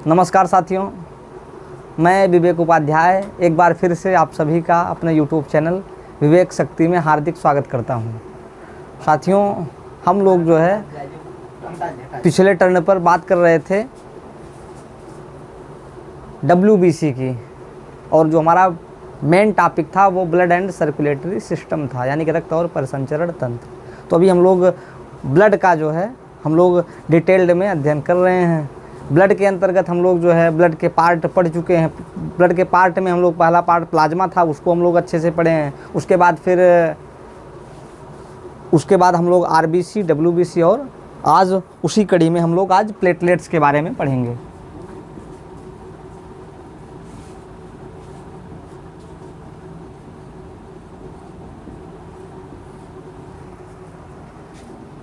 नमस्कार साथियों, मैं विवेक उपाध्याय एक बार फिर से आप सभी का अपने YouTube चैनल विवेक शक्ति में हार्दिक स्वागत करता हूं। साथियों, हम लोग जो है पिछले टर्न पर बात कर रहे थे WBC की, और जो हमारा मेन टॉपिक था वो ब्लड एंड सर्कुलेटरी सिस्टम था, यानी कि रक्त और परिसंचरण तंत्र। तो अभी हम लोग ब्लड का जो है हम लोग डिटेल्ड में अध्ययन कर रहे हैं। ब्लड के अंतर्गत हम लोग जो है ब्लड के पार्ट पढ़ चुके हैं। ब्लड के पार्ट में हम लोग पहला पार्ट प्लाज्मा था, उसको हम लोग अच्छे से पढ़े हैं। उसके बाद हम लोग RBC, WBC और आज उसी कड़ी में हम लोग आज प्लेटलेट्स के बारे में पढ़ेंगे।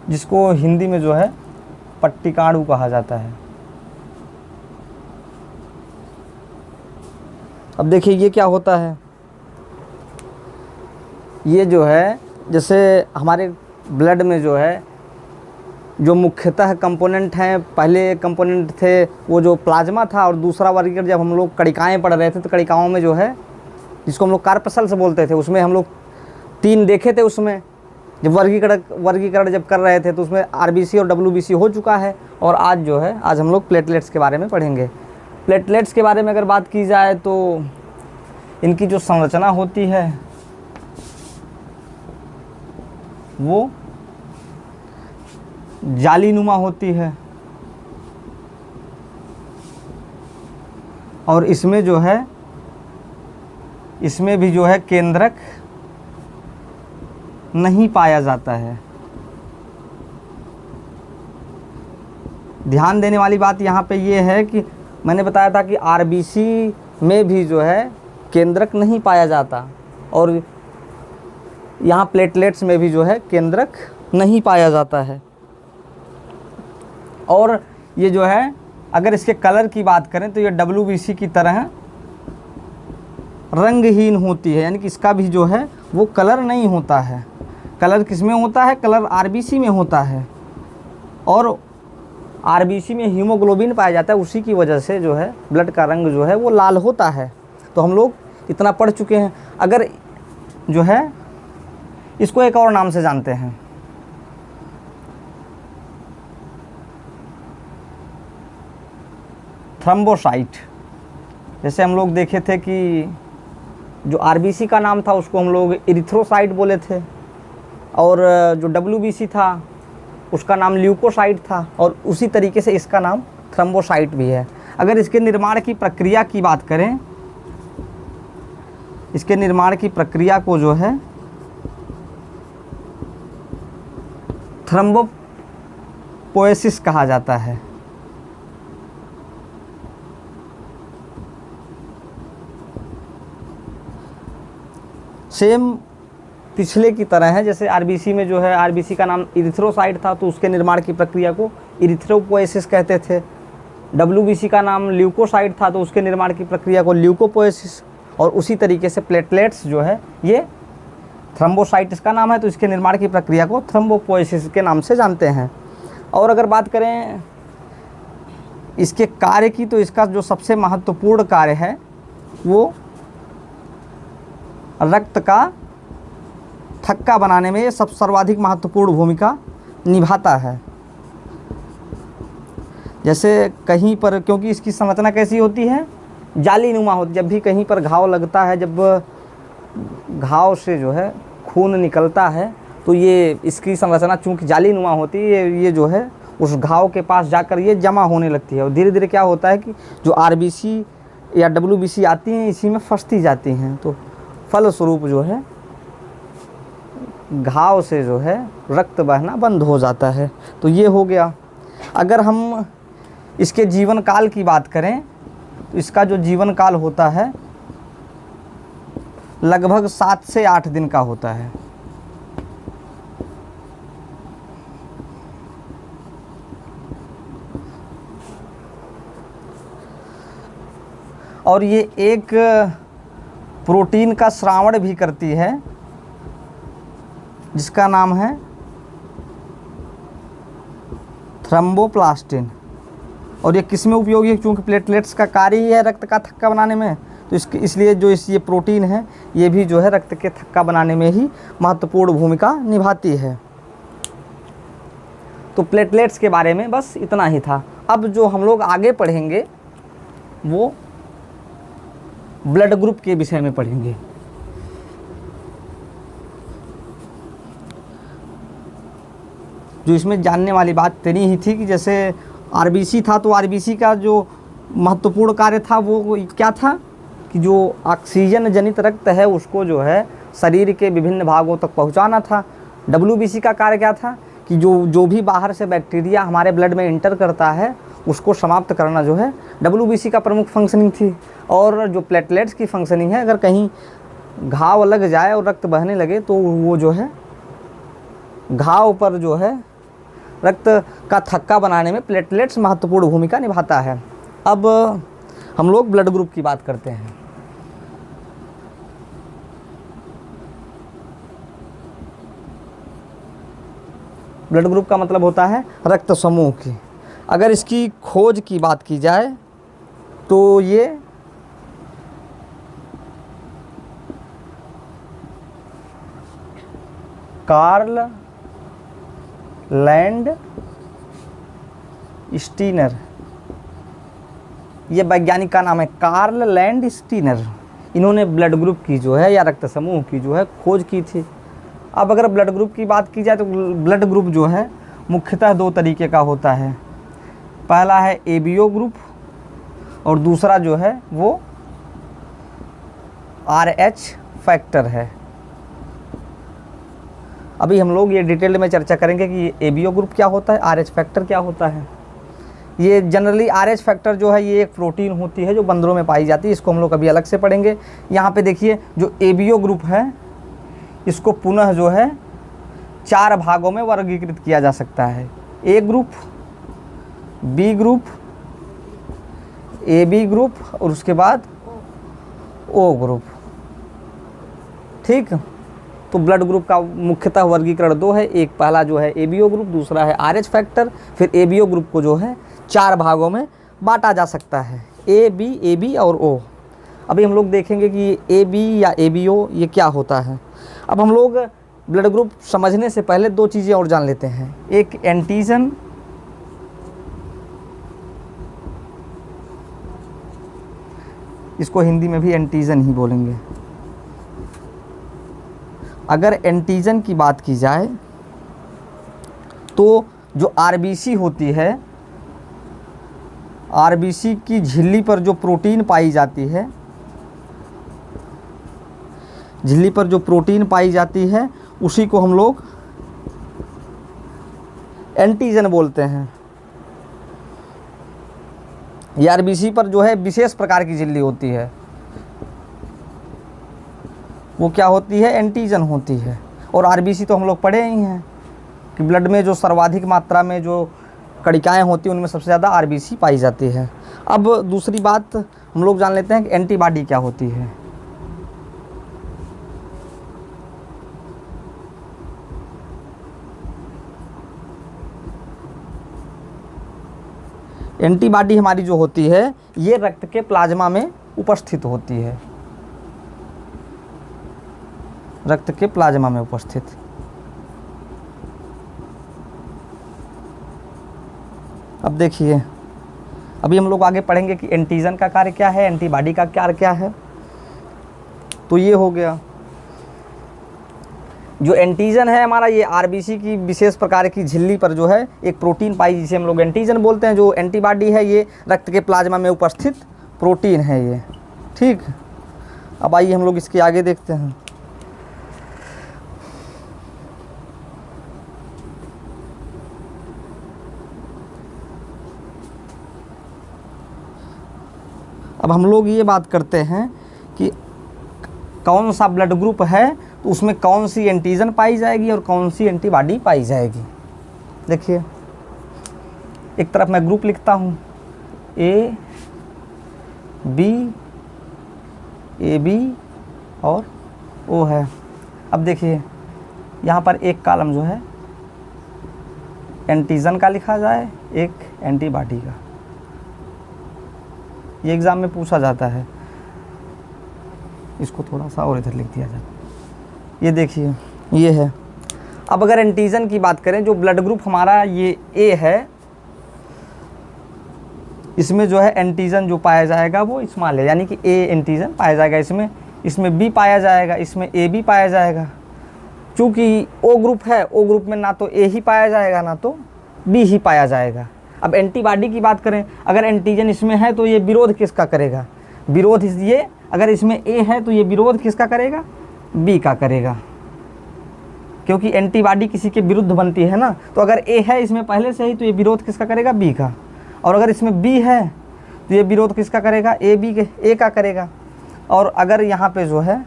जिसको हिंदी में जो है पट्टिकाणु कहा जाता है। अब देखिए ये क्या होता है। ये जो है जैसे हमारे ब्लड में जो है जो मुख्यतः कंपोनेंट हैं, पहले कंपोनेंट थे वो जो प्लाज्मा था, और दूसरा वर्गीकरण जब हम लोग कणिकाएँ पढ़ रहे थे तो कणिकाओं में जो है जिसको हम लोग कार्पसेल्स बोलते थे, उसमें हम लोग 3 देखे थे। उसमें जब वर्गीकरण जब कर रहे थे तो उसमें RBC और WBC हो चुका है। और आज जो है आज हम लोग प्लेटलेट्स के बारे में पढ़ेंगे। प्लेटलेट्स के बारे में अगर बात की जाए तो इनकी जो संरचना होती है वो जालीनुमा होती है, और इसमें जो है इसमें भी जो है केंद्रक नहीं पाया जाता है। ध्यान देने वाली बात यहाँ पे ये है कि मैंने बताया था कि RBC में भी जो है केंद्रक नहीं पाया जाता, और यहाँ प्लेटलेट्स में भी जो है केंद्रक नहीं पाया जाता है। और ये जो है अगर इसके कलर की बात करें तो ये WBC की तरह रंगहीन होती है, यानी कि इसका भी जो है वो कलर नहीं होता है। कलर किस में होता है? कलर RBC में होता है, और RBC में हीमोग्लोबिन पाया जाता है, उसी की वजह से जो है ब्लड का रंग जो है वो लाल होता है। तो हम लोग इतना पढ़ चुके हैं। अगर जो है इसको एक और नाम से जानते हैं, थ्रम्बोसाइट। जैसे हम लोग देखे थे कि जो RBC का नाम था उसको हम लोग इरिथ्रोसाइट बोले थे, और जो WBC था उसका नाम ल्यूकोसाइट था, और उसी तरीके से इसका नाम थ्रम्बोसाइट भी है। अगर इसके निर्माण की प्रक्रिया की बात करें, इसके निर्माण की प्रक्रिया को जो है थ्रम्बोपोएसिस कहा जाता है। सेम पिछले की तरह है। जैसे RBC में जो है RBC का नाम इरिथ्रोसाइट था, तो उसके निर्माण की प्रक्रिया को इरिथ्रोपोएसिस कहते थे। WBC का नाम ल्यूकोसाइट था, तो उसके निर्माण की प्रक्रिया को ल्यूकोपोएसिस। और उसी तरीके से प्लेटलेट्स जो है ये थ्रम्बोसाइट इसका नाम है, तो इसके निर्माण की प्रक्रिया को थ्रम्बोपोएसिस के नाम से जानते हैं। और अगर बात करें इसके कार्य की, तो इसका जो सबसे महत्वपूर्ण कार्य है वो रक्त का थक्का बनाने में ये सर्वाधिक महत्वपूर्ण भूमिका निभाता है। जैसे कहीं पर, क्योंकि इसकी संरचना कैसी होती है? जालीनुमा होती। जब भी कहीं पर घाव लगता है, जब घाव से जो है खून निकलता है, तो ये इसकी संरचना चूँकि जालीनुमा होती है, ये जो है उस घाव के पास जाकर ये जमा होने लगती है। और धीरे धीरे क्या होता है कि जो RBC या WBC आती हैं इसी में फंसती जाती हैं, तो फलस्वरूप जो है घाव से जो है रक्त बहना बंद हो जाता है। तो ये हो गया। अगर हम इसके जीवन काल की बात करें तो इसका जो जीवन काल होता है लगभग 7 से 8 दिन का होता है। और ये एक प्रोटीन का स्रावण भी करती है जिसका नाम है थ्रम्बोप्लास्टिन। और ये किस में उपयोगी है, क्योंकि प्लेटलेट्स का कार्य ही है रक्त का थक्का बनाने में, तो इसलिए जो ये प्रोटीन है ये भी जो है रक्त के थक्का बनाने में ही महत्वपूर्ण भूमिका निभाती है। तो प्लेटलेट्स के बारे में बस इतना ही था। अब जो हम लोग आगे पढ़ेंगे वो ब्लड ग्रुप के विषय में पढ़ेंगे। जो इसमें जानने वाली बात तेरी ही थी कि जैसे आरबीसी था, तो आरबीसी का जो महत्वपूर्ण कार्य था वो क्या था कि जो ऑक्सीजन जनित रक्त है उसको जो है शरीर के विभिन्न भागों तक पहुंचाना था। डब्ल्यूबीसी का कार्य क्या था कि जो भी बाहर से बैक्टीरिया हमारे ब्लड में इंटर करता है उसको समाप्त करना जो है डब्ल्यूबीसी का प्रमुख फंक्शनिंग थी। और जो प्लेटलेट्स की फंक्शनिंग है, अगर कहीं घाव लग जाए और रक्त बहने लगे तो वो जो है घाव पर जो है रक्त का थक्का बनाने में प्लेटलेट्स महत्वपूर्ण भूमिका निभाता है। अब हम लोग ब्लड ग्रुप की बात करते हैं। ब्लड ग्रुप का मतलब होता है रक्त समूह की। अगर इसकी खोज की बात की जाए तो ये कार्ल लैंड स्टीनर, ये वैज्ञानिक का नाम है कार्ल लैंड स्टीनर। इन्होंने ब्लड ग्रुप की जो है या रक्त समूह की जो है खोज की थी। अब अगर ब्लड ग्रुप की बात की जाए तो ब्लड ग्रुप जो है मुख्यतः दो तरीके का होता है। पहला है एबीओ ग्रुप और दूसरा जो है वो RH फैक्टर है। अभी हम लोग ये डिटेल में चर्चा करेंगे कि एबीओ ग्रुप क्या होता है, RH फैक्टर क्या होता है। ये जनरली RH फैक्टर जो है ये एक प्रोटीन होती है जो बंदरों में पाई जाती है, इसको हम लोग अभी अलग से पढ़ेंगे। यहाँ पे देखिए जो एबीओ ग्रुप है इसको पुनः जो है 4 भागों में वर्गीकृत किया जा सकता है। A group, B group, AB group और उसके बाद O ग्रुप। ठीक, तो ब्लड ग्रुप का मुख्यतः वर्गीकरण 2 है। एक पहला जो है एबीओ ग्रुप, दूसरा है RH फैक्टर। फिर एबीओ ग्रुप को जो है 4 भागों में बांटा जा सकता है, AB और O। अभी हम लोग देखेंगे कि AB या एबीओ ये क्या होता है। अब हम लोग ब्लड ग्रुप समझने से पहले 2 चीज़ें और जान लेते हैं। एक एंटीजन, इसको हिंदी में भी एंटीजन ही बोलेंगे। अगर एंटीजन की बात की जाए तो जो आरबीसी होती है, आरबीसी की झिल्ली पर जो प्रोटीन पाई जाती है, झिल्ली पर जो प्रोटीन पाई जाती है उसी को हम लोग एंटीजन बोलते हैं। ये आरबीसी पर जो है विशेष प्रकार की झिल्ली होती है, वो क्या होती है, एंटीजन होती है। और आरबीसी तो हम लोग पढ़े ही हैं कि ब्लड में जो सर्वाधिक मात्रा में जो कणिकाएँ होती हैं उनमें सबसे ज़्यादा आरबीसी पाई जाती है। अब दूसरी बात हम लोग जान लेते हैं कि एंटीबॉडी क्या होती है। एंटीबॉडी हमारी जो होती है ये रक्त के प्लाज्मा में उपस्थित होती है, रक्त के प्लाज्मा में उपस्थित। अब देखिए, अभी हम लोग आगे पढ़ेंगे कि एंटीजन का कार्य क्या है, एंटीबॉडी का कार्य क्या है। तो ये हो गया जो एंटीजन है हमारा, ये आरबीसी की विशेष प्रकार की झिल्ली पर जो है एक प्रोटीन पाई जिसे हम लोग एंटीजन बोलते हैं। जो एंटीबॉडी है ये रक्त के प्लाज्मा में उपस्थित प्रोटीन है ये। ठीक, अब आइए हम लोग इसके आगे देखते हैं। अब हम लोग ये बात करते हैं कि कौन सा ब्लड ग्रुप है तो उसमें कौन सी एंटीजन पाई जाएगी और कौन सी एंटीबॉडी पाई जाएगी। देखिए, एक तरफ मैं ग्रुप लिखता हूँ A, B, AB और O है। अब देखिए यहाँ पर एक कॉलम जो है एंटीजन का लिखा जाए, एक एंटीबॉडी का। ये एग्ज़ाम में पूछा जाता है। इसको थोड़ा सा और इधर लिख दिया जाए। ये देखिए ये है। अब अगर एंटीजन की बात करें, जो ब्लड ग्रुप हमारा ये ए है, इसमें जो है एंटीजन जो पाया जाएगा वो स्मॉल है, यानी कि ए एंटीजन पाया जाएगा इसमें बी पाया जाएगा, इसमें ए बी पाया जाएगा। चूँकि ओ ग्रुप है, ओ ग्रुप में ना तो ए ही पाया जाएगा ना तो बी ही पाया जाएगा। अब एंटीबॉडी की बात करें, अगर एंटीजन इसमें है तो ये विरोध किसका करेगा? विरोध ये अगर इसमें ए है तो ये विरोध किसका करेगा? बी का करेगा, क्योंकि एंटीबॉडी किसी के विरुद्ध बनती है ना। तो अगर ए है इसमें पहले से ही तो ये विरोध किसका करेगा? बी का। और अगर इसमें बी है तो ये विरोध किसका करेगा? ए का करेगा। और अगर यहाँ पे जो है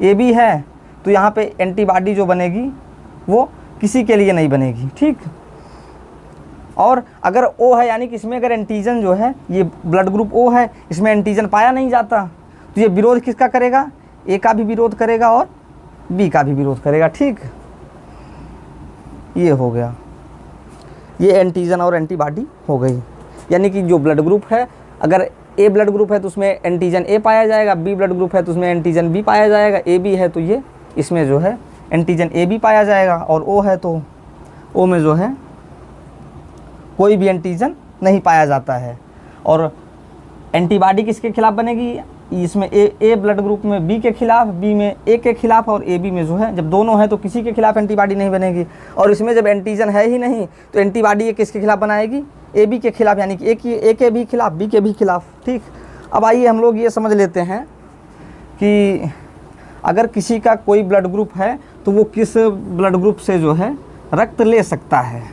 ए बी है तो यहाँ पे एंटीबॉडी जो बनेगी वो किसी के लिए नहीं बनेगी, ठीक। और अगर ओ है, यानी कि इसमें अगर एंटीजन जो है, ये ब्लड ग्रुप ओ है, इसमें एंटीजन पाया नहीं जाता, तो ये विरोध किसका करेगा? ए का भी विरोध करेगा और बी का भी विरोध करेगा, ठीक। ये हो गया, ये एंटीजन और एंटीबॉडी हो गई। यानी कि जो ब्लड ग्रुप है, अगर ए ब्लड ग्रुप है तो उसमें एंटीजन ए पाया जाएगा, बी ब्लड ग्रुप है तो उसमें एंटीजन बी पाया जाएगा, ए बी है तो ये इसमें जो है एंटीजन ए बी पाया जाएगा, और ओ है तो ओ में जो है कोई भी एंटीजन नहीं पाया जाता है। और एंटीबॉडी किसके खिलाफ बनेगी? इसमें ए ब्लड ग्रुप में बी के खिलाफ, बी में ए के खिलाफ, और ए बी में जो है जब दोनों हैं तो किसी के खिलाफ एंटीबॉडी नहीं बनेगी। और इसमें जब एंटीजन है ही नहीं तो एंटीबॉडी ये किसके खिलाफ बनाएगी? ए बी के खिलाफ, यानी कि ए के भी खिलाफ, बी के भी खिलाफ, ठीक। अब आइए हम लोग ये समझ लेते हैं कि अगर किसी का कोई ब्लड ग्रुप है तो वो किस ब्लड ग्रुप से जो है रक्त ले सकता है।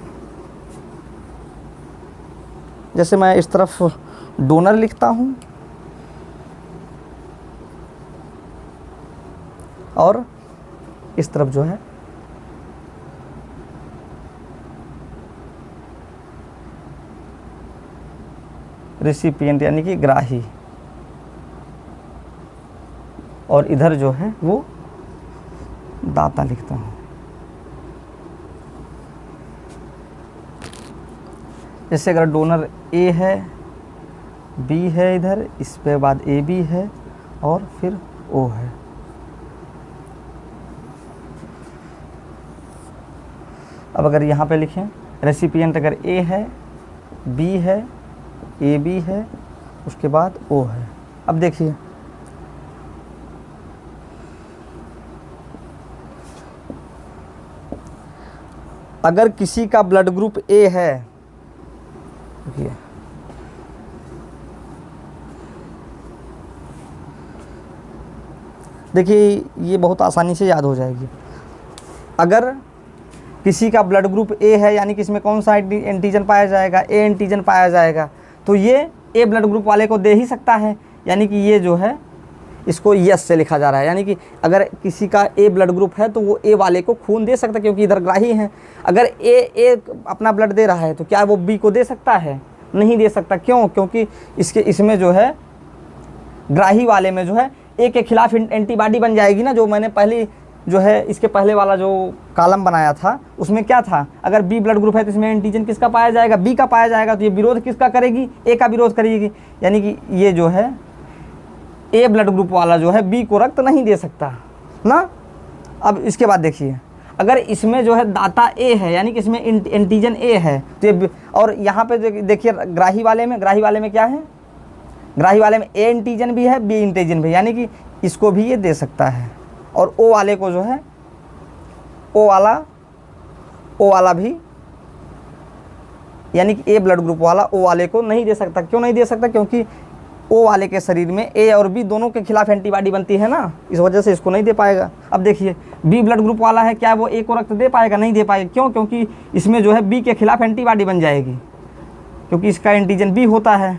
जैसे मैं इस तरफ डोनर लिखता हूँ और इस तरफ जो है रिसिपिएंट, यानी कि ग्राही, और इधर जो है वो दाता लिखता हूँ। जैसे अगर डोनर ए है, बी है इधर, इस पे बाद ए बी है और फिर ओ है। अब अगर यहाँ पे लिखें रेसिपिएंट, अगर ए है, बी है, ए बी है, उसके बाद ओ है। अब देखिए अगर किसी का ब्लड ग्रुप ए है, देखिए ये बहुत आसानी से याद हो जाएगी। अगर किसी का ब्लड ग्रुप ए है, यानी कि इसमें कौन सा एंटीजन पाया जाएगा? ए एंटीजन पाया जाएगा, तो ये ए ब्लड ग्रुप वाले को दे ही सकता है, यानी कि ये जो है इसको यस से लिखा जा रहा है। यानी कि अगर किसी का ए ब्लड ग्रुप है तो वो ए वाले को खून दे सकता है, क्योंकि इधर ग्राही है। अगर ए अपना ब्लड दे रहा है तो क्या वो बी को दे सकता है? नहीं दे सकता। क्यों? क्योंकि इसमें जो है ग्राही वाले में जो है ए के खिलाफ एंटीबॉडी बन जाएगी ना। जो मैंने पहले जो है इसके पहले वाला जो कॉलम बनाया था उसमें क्या था? अगर बी ब्लड ग्रुप है तो इसमें एंटीजन किसका पाया जाएगा? बी का पाया जाएगा। तो ये विरोध किसका करेगी? ए का विरोध करेगी। यानी कि ये जो है ए ब्लड ग्रुप वाला जो है बी को रक्त नहीं दे सकता ना। अब इसके बाद देखिए, अगर इसमें जो है दाता ए है, यानी कि इसमें एंटीजन ए है, तो ये, और यहाँ पे देखिए ग्राही वाले में क्या है? ग्राही वाले में ए एंटीजन भी है, बी एंटीजन भी है, यानी कि इसको भी ये दे सकता है। और ओ वाले को जो है ओ वाला भी, यानी कि ए ब्लड ग्रुप वाला ओ वाले को नहीं दे सकता। क्यों नहीं दे सकता? क्योंकि ओ वाले के शरीर में ए और बी दोनों के खिलाफ एंटीबॉडी बनती है ना, इस वजह से इसको नहीं दे पाएगा। अब देखिए बी ब्लड ग्रुप वाला है, क्या वो ए को रक्त दे पाएगा? नहीं दे पाएगा। क्यों? क्योंकि इसमें जो है बी के खिलाफ एंटीबॉडी बन जाएगी, क्योंकि इसका एंटीजन बी होता है।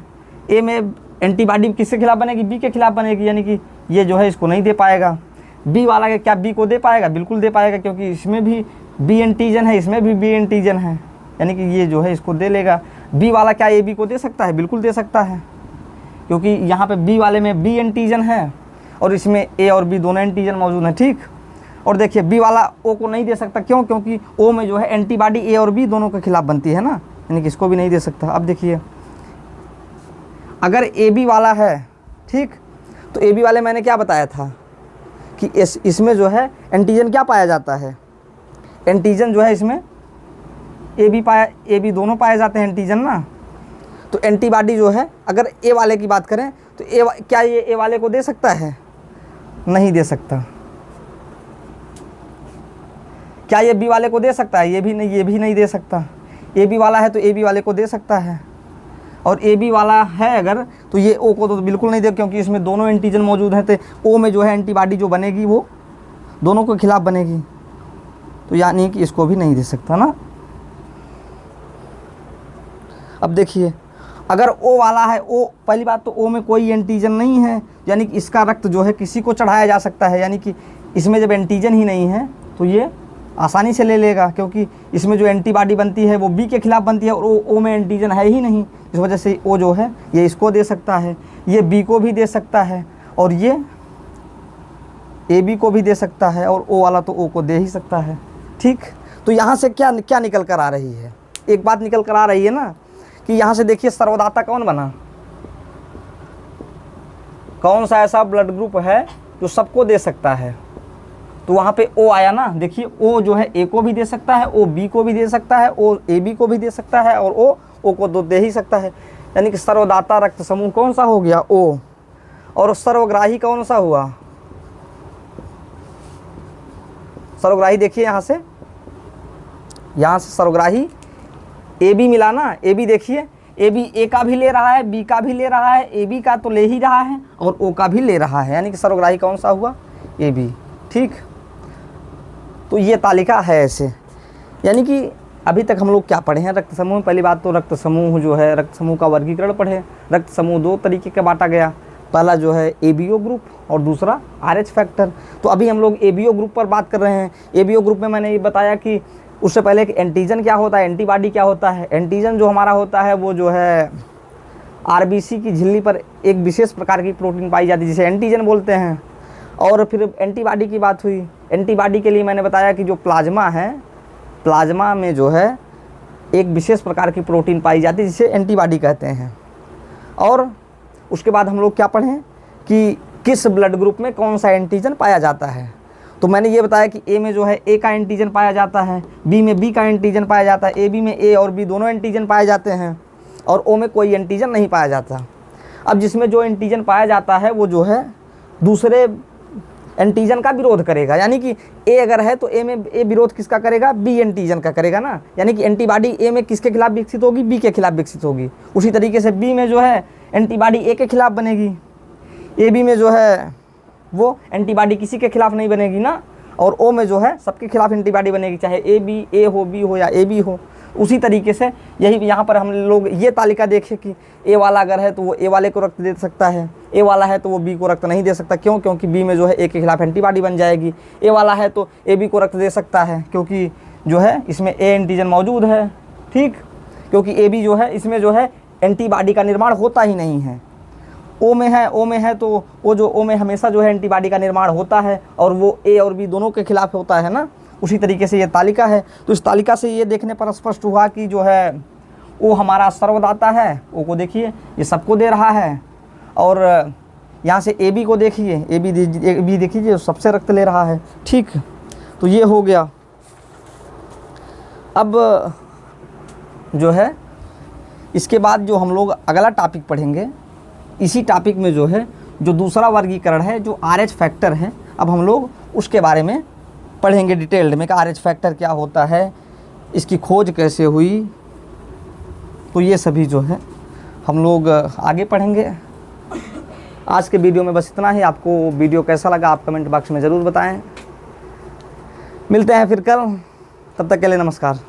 ए में एंटीबॉडी किसके खिलाफ बनेगी? बी के खिलाफ बनेगी, यानी कि ये जो है इसको नहीं दे पाएगा। बी वाला के क्या बी को दे पाएगा? बिल्कुल दे पाएगा, क्योंकि इसमें भी बी एंटीजन है, इसमें भी बी एंटीजन है, यानी कि ये जो है इसको दे लेगा। बी वाला क्या ए बी को दे सकता है? बिल्कुल दे सकता है, क्योंकि यहाँ पे बी वाले में बी एंटीजन है और इसमें ए और बी दोनों एंटीजन मौजूद हैं, ठीक। और देखिए बी वाला ओ को नहीं दे सकता। क्यों? क्योंकि ओ में जो है एंटीबॉडी ए और बी दोनों के खिलाफ बनती है ना, यानी कि इसको भी नहीं दे सकता। अब देखिए अगर ए बी वाला है, ठीक, तो ए बी वाले मैंने क्या बताया था कि इसमें जो है एंटीजन क्या पाया जाता है, एंटीजन जो है इसमें ए बी दोनों पाए जाते हैं एंटीजन ना। तो एंटीबॉडी जो है अगर ए वाले की बात करें तो क्या ये ए वाले को दे सकता है? नहीं दे सकता। क्या ये बी वाले को दे सकता है? ये भी नहीं दे सकता। ए बी वाला है तो ए बी वाले को दे सकता है, और ए बी वाला है अगर तो ये ओ को तो बिल्कुल नहीं दे, क्योंकि इसमें दोनों एंटीजन मौजूद हैं। तो ओ में जो है एंटीबॉडी जो बनेगी वो दोनों के खिलाफ बनेगी, तो यानी कि इसको भी नहीं दे सकता ना। अब देखिए, अगर ओ वाला है, ओ पहली बात तो ओ में कोई एंटीजन नहीं है, यानी कि इसका रक्त जो है किसी को चढ़ाया जा सकता है, यानी कि इसमें जब एंटीजन ही नहीं है तो ये आसानी से ले लेगा, क्योंकि इसमें जो एंटीबॉडी बनती है वो बी के खिलाफ बनती है, और ओ में एंटीजन है ही नहीं। इस वजह से ओ जो है ये इसको दे सकता है, ये बी को भी दे सकता है, और ये ए बी को भी दे सकता है, और ओ वाला तो ओ को दे ही सकता है। ठीक, तो यहाँ से क्या क्या निकल कर आ रही है? एक बात निकल कर आ रही है ना कि यहाँ से देखिए सर्वदाता कौन बना, कौन सा ऐसा ब्लड ग्रुप है जो सबको दे सकता है। तो वहाँ पे ओ आया ना, देखिए ओ जो है ए को भी दे सकता है, ओ बी को भी दे सकता है, ओ ए बी को भी दे सकता है, और ओ को तो दे ही सकता है। यानी कि सर्वदाता रक्त समूह कौन सा हो गया? ओ। और सर्वग्राही कौन सा हुआ? सर्वग्राही देखिए यहाँ से सर्वग्राही ए बी मिला ना, ए बी देखिए, ए बी ए का भी ले रहा है, बी का भी ले रहा है, ए बी का तो ले ही रहा है, और ओ का भी ले रहा है, यानी कि सर्वग्राही कौन सा हुआ? A B. ठीक, तो ये तालिका है ऐसे। यानी कि अभी तक हम लोग क्या पढ़े हैं रक्त समूह में? पहली बात तो रक्त समूह जो है, रक्त समूह का वर्गीकरण पढ़े। रक्त समूह दो तरीके का बांटा गया, पहला जो है एबीओ ग्रुप और दूसरा आरएच फैक्टर। तो अभी हम लोग एबीओ ग्रुप पर बात कर रहे हैं। एबीओ ग्रुप में मैंने ये बताया कि उससे पहले कि एंटीजन क्या होता है, एंटीबॉडी क्या होता है। एंटीजन जो हमारा होता है वो जो है आरबीसी की झिल्ली पर एक विशेष प्रकार की प्रोटीन पाई जाती है जिसे एंटीजन बोलते हैं। और फिर एंटीबॉडी की बात हुई। एंटीबॉडी के लिए मैंने बताया कि जो प्लाज्मा है, प्लाज्मा में जो है एक विशेष प्रकार की प्रोटीन पाई जाती है जिसे एंटीबॉडी कहते हैं। और उसके बाद हम लोग क्या पढ़ें कि किस ब्लड ग्रुप में कौन सा एंटीजन पाया जाता है। तो मैंने ये बताया कि ए में जो है ए का एंटीजन पाया जाता है, बी में बी का एंटीजन पाया जाता है, ए बी में ए और बी दोनों एंटीजन पाए जाते हैं, और ओ में कोई एंटीजन नहीं पाया जाता। अब जिसमें जो एंटीजन पाया जाता है वो जो है दूसरे एंटीजन का विरोध करेगा। यानी कि ए अगर है तो ए में ए विरोध किसका करेगा? बी एंटीजन का करेगा ना। यानी कि एंटीबॉडी ए में किसके खिलाफ विकसित होगी? बी के खिलाफ विकसित होगी। उसी तरीके से बी में जो है एंटीबॉडी ए के खिलाफ बनेगी, ए बी में जो है वो एंटीबॉडी किसी के खिलाफ नहीं बनेगी ना। और ओ में जो है सबके खिलाफ एंटीबॉडी बनेगी, चाहे ए बी ए हो, बी हो या ए बी हो। उसी तरीके से यही यहाँ पर हम लोग ये तालिका देखें कि ए वाला अगर है तो वो ए वाले को रक्त दे सकता है, ए वाला है तो वो बी को रक्त नहीं दे सकता। क्यों? क्योंकि बी में जो है ए के खिलाफ एंटीबॉडी बन जाएगी। ए वाला है तो ए बी को रक्त दे सकता है क्योंकि जो है इसमें ए एंटीजन मौजूद है। ठीक, क्योंकि ए बी जो है इसमें जो है एंटीबॉडी का निर्माण होता ही नहीं है। ओ में है तो वो जो ओ में हमेशा जो है एंटीबॉडी का निर्माण होता है, और वो ए और बी दोनों के खिलाफ होता है ना। उसी तरीके से ये तालिका है। तो इस तालिका से ये देखने पर स्पष्ट हुआ कि जो है ओ हमारा सर्वदाता है। ओ को देखिए ये सबको दे रहा है, और यहाँ से ए बी को देखिए, ए बी देखिए जो सबसे रक्त ले रहा है। ठीक, तो ये हो गया। अब जो है इसके बाद जो हम लोग अगला टॉपिक पढ़ेंगे, इसी टॉपिक में जो है जो दूसरा वर्गीकरण है जो आरएच फैक्टर है, अब हम लोग उसके बारे में पढ़ेंगे डिटेल्ड में कि आरएच फैक्टर क्या होता है, इसकी खोज कैसे हुई। तो ये सभी जो है हम लोग आगे पढ़ेंगे। आज के वीडियो में बस इतना ही। आपको वीडियो कैसा लगा आप कमेंट बॉक्स में ज़रूर बताएं। मिलते हैं फिर कल, तब तक के लिए नमस्कार।